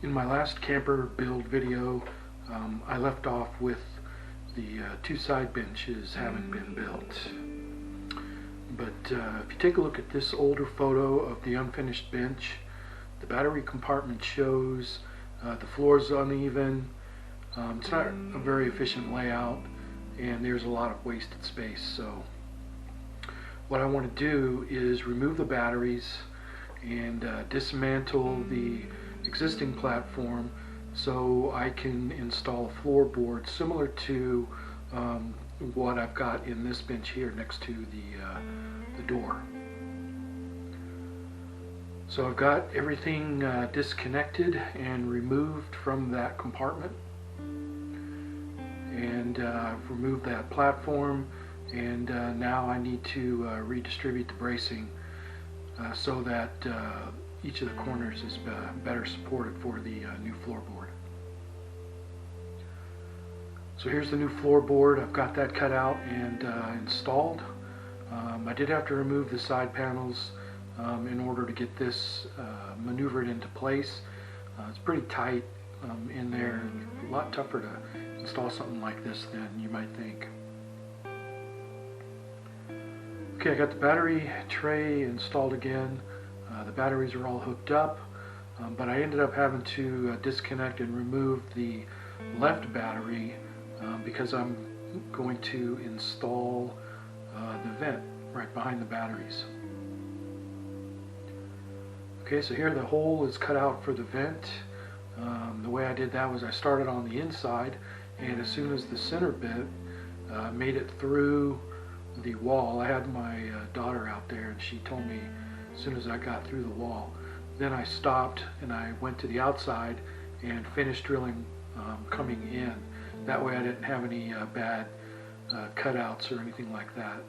In my last camper build video, I left off with the two side benches having been built. But if you take a look at this older photo of the unfinished bench, the battery compartment shows the floor is uneven. It's not a very efficient layout, and there's a lot of wasted space. So what I want to do is remove the batteries and dismantle the existing platform so I can install a floorboard similar to what I've got in this bench here next to the door. So I've got everything disconnected and removed from that compartment, and I've removed that platform, and now I need to redistribute the bracing so that each of the corners is better supported for the new floorboard. So here's the new floorboard. I've got that cut out and installed. I did have to remove the side panels in order to get this maneuvered into place. It's pretty tight in there, a lot tougher to install something like this than you might think. Okay, I got the battery tray installed again. The batteries are all hooked up, but I ended up having to disconnect and remove the left battery because I'm going to install the vent right behind the batteries. Okay, so here the hole is cut out for the vent. The way I did that was I started on the inside, and as soon as the center bit made it through the wall, I had my daughter out there, and she told me as soon as I got through the wall. Then I stopped and I went to the outside and finished drilling coming in. That way I didn't have any bad cutouts or anything like that.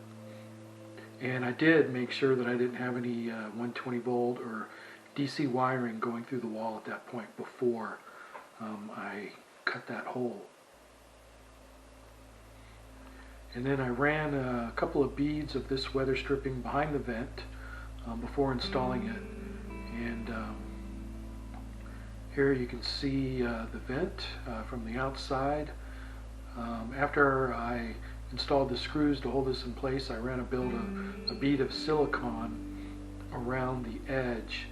And I did make sure that I didn't have any 120 volt or DC wiring going through the wall at that point before I cut that hole. And then I ran a couple of beads of this weather stripping behind the vent before installing it. And here you can see the vent from the outside. After I installed the screws to hold this in place, I ran a bead of silicone around the edge,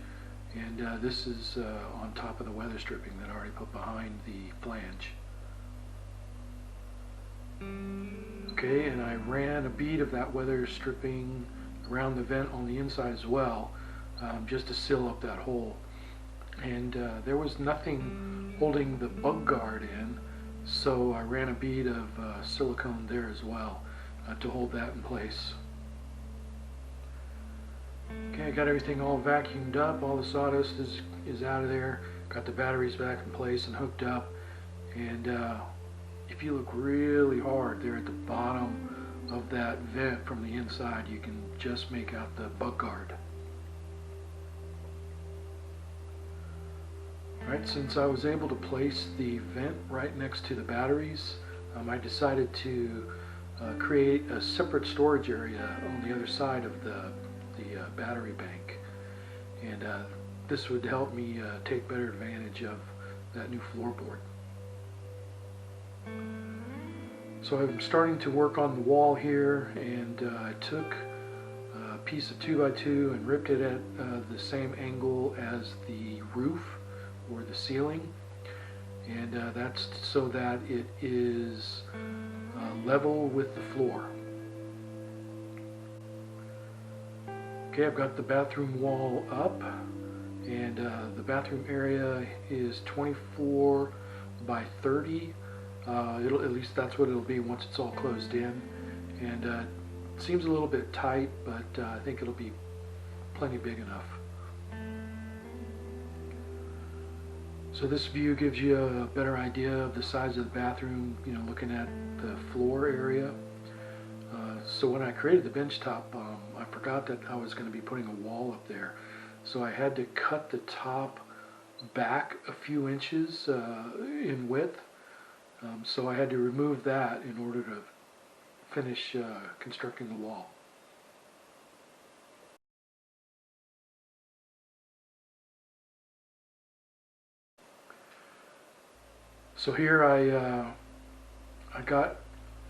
and this is on top of the weather stripping that I already put behind the flange. Okay, and I ran a bead of that weather stripping around the vent on the inside as well, just to seal up that hole. And there was nothing holding the bug guard in, so I ran a bead of silicone there as well to hold that in place. Okay, I got everything all vacuumed up, all the sawdust is out of there, got the batteries back in place and hooked up, and if you look really hard there at the bottom of that vent from the inside, you can just make out the bug guard. Alright, since I was able to place the vent right next to the batteries, I decided to create a separate storage area on the other side of the battery bank. And this would help me take better advantage of that new floorboard. So I'm starting to work on the wall here, and I took a piece of 2x2 and ripped it at the same angle as the roof or the ceiling, and that's so that it is level with the floor. Okay, I've got the bathroom wall up, and the bathroom area is 24 by 30. At least that's what it'll be once it's all closed in, and it seems a little bit tight, but I think it'll be plenty big enough. So this view gives you a better idea of the size of the bathroom, you know, looking at the floor area. So when I created the bench top, I forgot that I was going to be putting a wall up there, so I had to cut the top back a few inches in width. So I had to remove that in order to finish constructing the wall. So here I got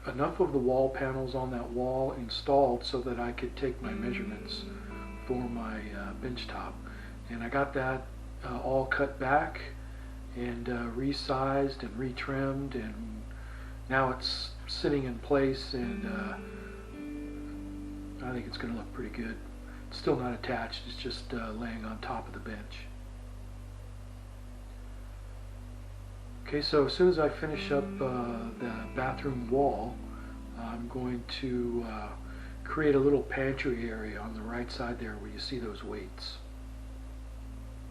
enough of the wall panels on that wall installed so that I could take my measurements for my bench top. And I got that all cut back and resized and retrimmed, and now it's sitting in place, and I think it's going to look pretty good. It's still not attached, it's just laying on top of the bench. Okay, so as soon as I finish up the bathroom wall, I'm going to create a little pantry area on the right side there where you see those weights.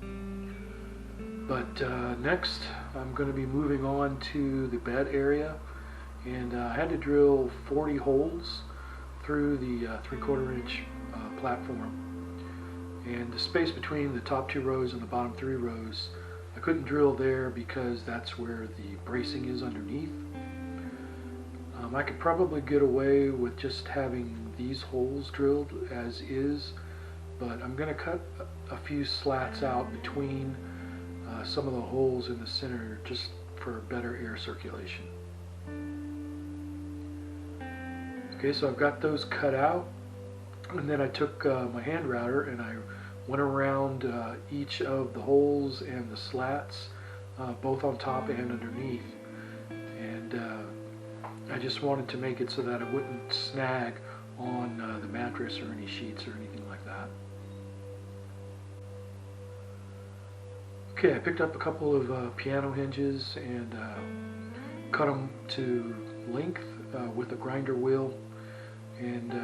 But next I'm going to be moving on to the bed area, and I had to drill 40 holes through the 3/4 inch platform, and the space between the top 2 rows and the bottom 3 rows, I couldn't drill there because that's where the bracing is underneath. I could probably get away with just having these holes drilled as is, but I'm going to cut a few slats out between some of the holes in the center just for better air circulation. Okay, so I've got those cut out, and then I took my hand router and I went around each of the holes and the slats, both on top and underneath, and I just wanted to make it so that it wouldn't snag on the mattress or any sheets or anything like that. Okay, I picked up a couple of piano hinges and cut them to length with a grinder wheel, and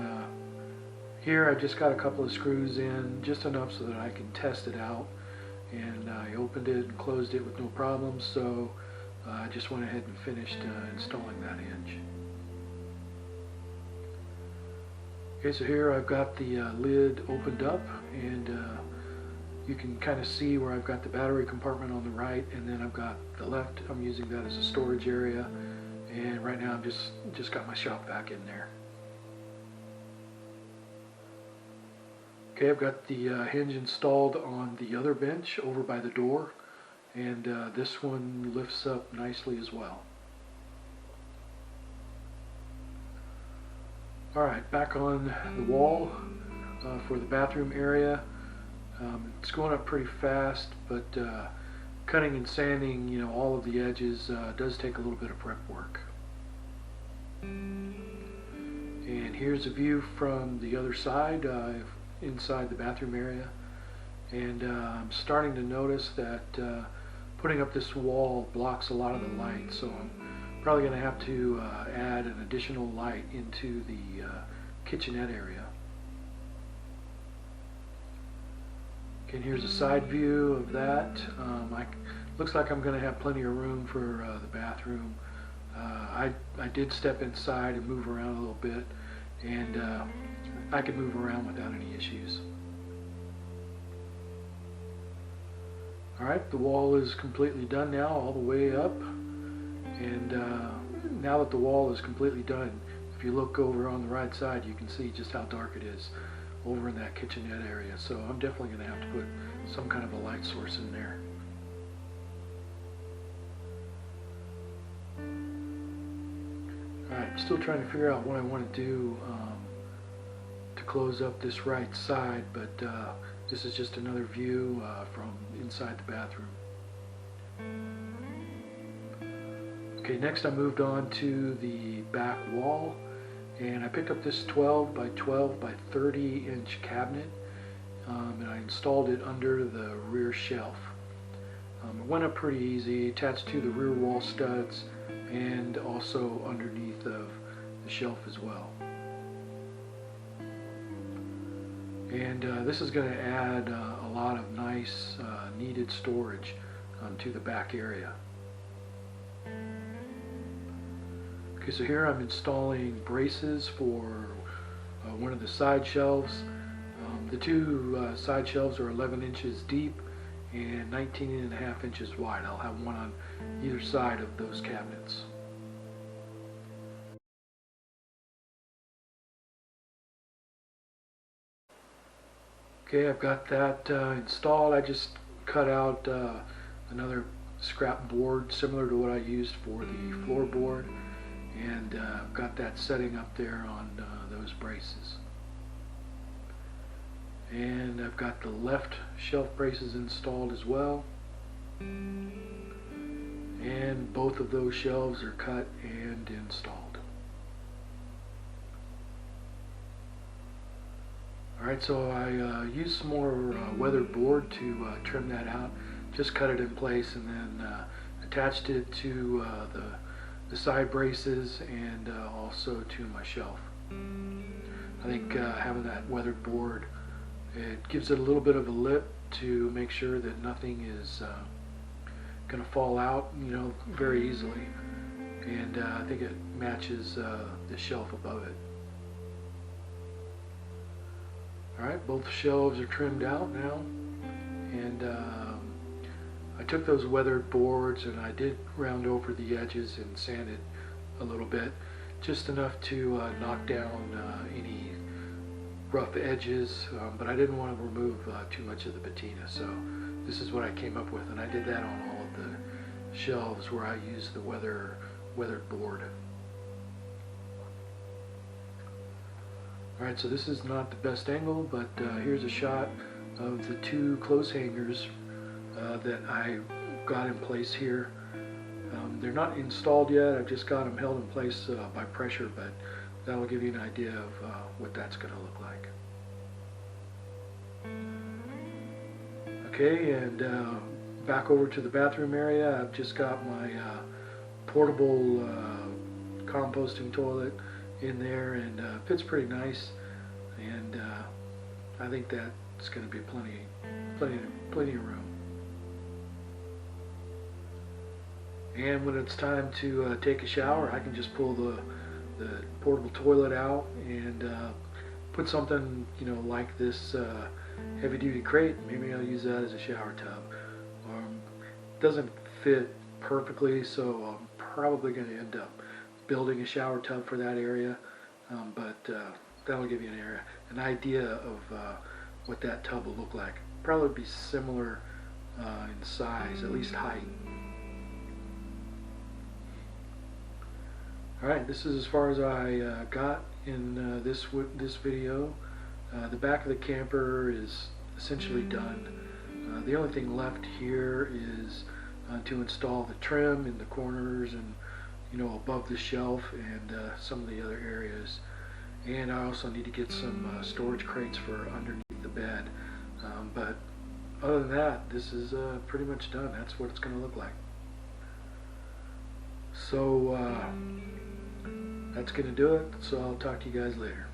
here I just got a couple of screws in, just enough so that I can test it out, and I opened it and closed it with no problems, so I just went ahead and finished installing that hinge. Okay, so here I've got the lid opened up, and you can kind of see where I've got the battery compartment on the right, and then I've got the left. I'm using that as a storage area, and right now I'm just got my shop vac in there. Okay, I've got the hinge installed on the other bench over by the door, and this one lifts up nicely as well. Alright, back on the wall for the bathroom area. It's going up pretty fast, but cutting and sanding, all of the edges does take a little bit of prep work. And here's a view from the other side, inside the bathroom area, and I'm starting to notice that putting up this wall blocks a lot of the light, so I'm probably going to have to add an additional light into the kitchenette area. Okay, and here's a side view of that. Looks like I'm going to have plenty of room for the bathroom. I did step inside and move around a little bit, and I can move around without any issues. Alright, the wall is completely done now, all the way up, and now that the wall is completely done, if you look over on the right side, you can see just how dark it is over in that kitchenette area, so I'm definitely going to have to put some kind of a light source in there. Alright, I'm still trying to figure out what I want to do to close up this right side, but this is just another view from inside the bathroom. Okay, next I moved on to the back wall, and I picked up this 12 by 12 by 30 inch cabinet, and I installed it under the rear shelf. It went up pretty easy, attached to the rear wall studs and also underneath of the shelf as well. And this is going to add a lot of nice needed storage to the back area. Okay, so here I'm installing braces for one of the side shelves. The two side shelves are 11 inches deep and 19.5 inches wide. I'll have one on either side of those cabinets. Okay, I've got that installed. I just cut out another scrap board similar to what I used for the floorboard, and I've got that setting up there on those braces. And I've got the left shelf braces installed as well, and both of those shelves are cut and installed. Alright, so I used some more weathered board to trim that out. Just cut it in place and then attached it to the side braces and also to my shelf. I think having that weathered board, it gives it a little bit of a lip to make sure that nothing is going to fall out, very easily. And I think it matches the shelf above it. Alright, both shelves are trimmed out now, and I took those weathered boards and I did round over the edges and sand it a little bit, just enough to knock down any rough edges, but I didn't want to remove too much of the patina, so this is what I came up with, and I did that on all of the shelves where I used the weathered board. Alright, so this is not the best angle, but here's a shot of the two clothes hangers that I got in place here. They're not installed yet, I've just got them held in place by pressure, but that'll give you an idea of what that's going to look like. Okay, and back over to the bathroom area, I've just got my portable composting toilet in there, and fits pretty nice, and I think that's going to be plenty of room. And when it's time to take a shower, I can just pull the portable toilet out and put something like this heavy-duty crate. Maybe I'll use that as a shower tub. It doesn't fit perfectly, so I'm probably going to end up building a shower tub for that area, but that'll give you an idea of what that tub will look like. Probably be similar in size, at least height. Alright, this is as far as I got in this video. The back of the camper is essentially done. The only thing left here is to install the trim in the corners and above the shelf and some of the other areas. And I also need to get some storage crates for underneath the bed. But other than that, this is pretty much done. That's what it's going to look like. So that's going to do it. So I'll talk to you guys later.